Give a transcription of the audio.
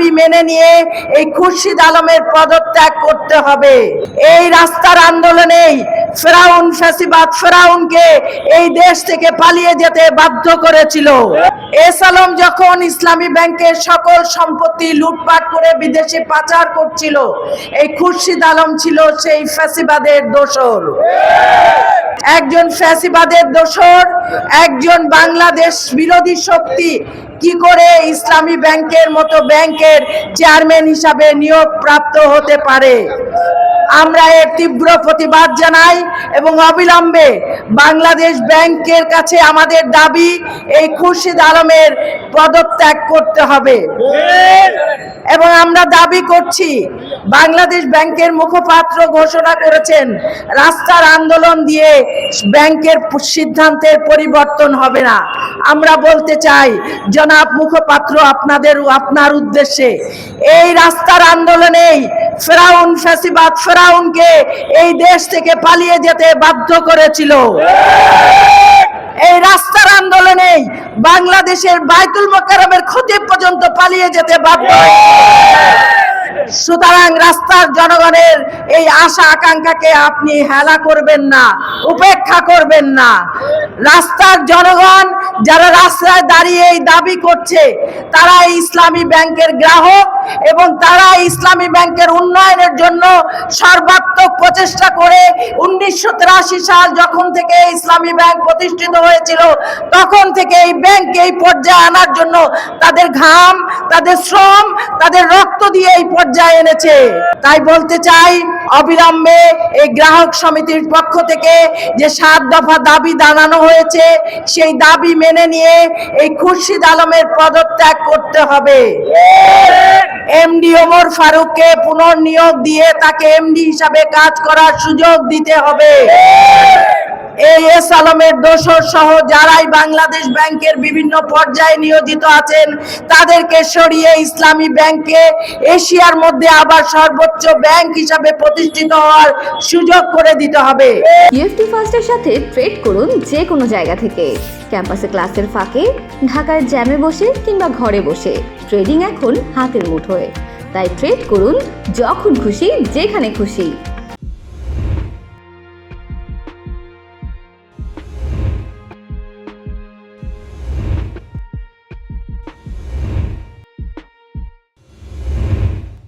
দাবি মেনে নিয়ে এই খুরশিদ আলমের পদত্যাগ করতে হবে। এই রাস্তার আন্দোলনেই ফেরাউন ফ্যাসিবাদ ফেরাউনকে এই দেশ থেকে পালিয়ে যেতে বাধ্য করেছিল। এস আলম যখন ইসলামী ব্যাংকের সকল সম্পত্তি লুটপাট করে বিদেশে পাচার করছিল, এই খুরশিদ আলম ছিল সেই ফ্যাসিবাদের দোসর। একজন ফ্যাসিবাদের দোসর, একজন বাংলাদেশ বিরোধী শক্তি কি করে ইসলামী ব্যাংকের মতো ব্যাংকের চেয়ারম্যান হিসাবে নিয়োগ প্রাপ্ত হতে পারে? আমরা এর তীব্র প্রতিবাদ জানাই এবং অবিলম্বে বাংলাদেশ ব্যাংকের কাছে আমাদের দাবি, এই খুরশিদ আলমের পদত্যাগ করতে হবে। এবং আমরা দাবি করছি, বাংলাদেশ ব্যাংকের মুখপাত্র ঘোষণা করেছেন রাস্তার আন্দোলন দিয়ে ব্যাংকের সিদ্ধান্তের পরিবর্তন হবে না। আমরা বলতে চাই জনাব মুখপাত্র, আপনার উদ্দেশ্যে, এই রাস্তার আন্দোলনেই ফেরাউন ফ্যাসিবাদ ফেরাউনকে এই দেশ থেকে পালিয়ে যেতে বাধ্য করেছিল। এই রাস্তার আন্দোলনেই বাংলাদেশের বাইতুল মোকাররমের খতিব পর্যন্ত পালিয়ে যেতে বাধ্য। সুতরাং রাস্তার জনগণের এই আশা আকাঙ্ক্ষাকে আপনি হেলা করবেন না, উপেক্ষা করবেন না। রাস্তার জনগণ যারা রাস্তায় দাঁড়িয়ে এই দাবি করছে, তারা ইসলামী ব্যাংকের গ্রাহক এবং তারা ইসলামী ব্যাংকের উন্নয়নের জন্য সর্বাত্মক প্রচেষ্টা করে 1983 সাল যখন থেকে ইসলামী ব্যাংক প্রতিষ্ঠিত হয়েছিল, তখন থেকে এই ব্যাংক এই পর্যায়ে আনার জন্য তাদের ঘাম, তাদের শ্রম, তাদের রক্ত দিয়ে এই পর্যায়ে এনেছে। তাই বলতে চাই, অবিলম্বে এই গ্রাহক সমিতির পক্ষ থেকে যে 7 দফা দাবি জানানো হয়েছে, সেই দাবি মেনে নিয়ে এই খুরশিদ আলমের পদত্যাগ করতে হবে। এমডি ওমর ফারুককে পুনর্নিয়োগ দিয়ে তাকে এমডি হিসাবে কাজ করার সুযোগ দিতে হবে। এই এস আলমের দোসর সহ যারাই বাংলাদেশ ব্যাংকের বিভিন্ন পর্যায়ে নিয়োজিত আছেন, তাদেরকে সরিয়ে ইসলামী ব্যাংককে এশিয়ার মধ্যে আবার সর্বোচ্চ ব্যাংক হিসাবে প্রতিষ্ঠিত হওয়ার সুযোগ করে দিতে হবে। ইউএফটি ফার্স্টের সাথে ট্রেড করুন যে কোনো জায়গা থেকে, ক্যাম্পাসে ক্লাসের ফাঁকে, ঢাকার জ্যামে বসে কিংবা ঘরে বসে। ট্রেডিং এখন হাতের মুঠোয়, তাই ট্রেড করুন যখন খুশি, যেখানে খুশি।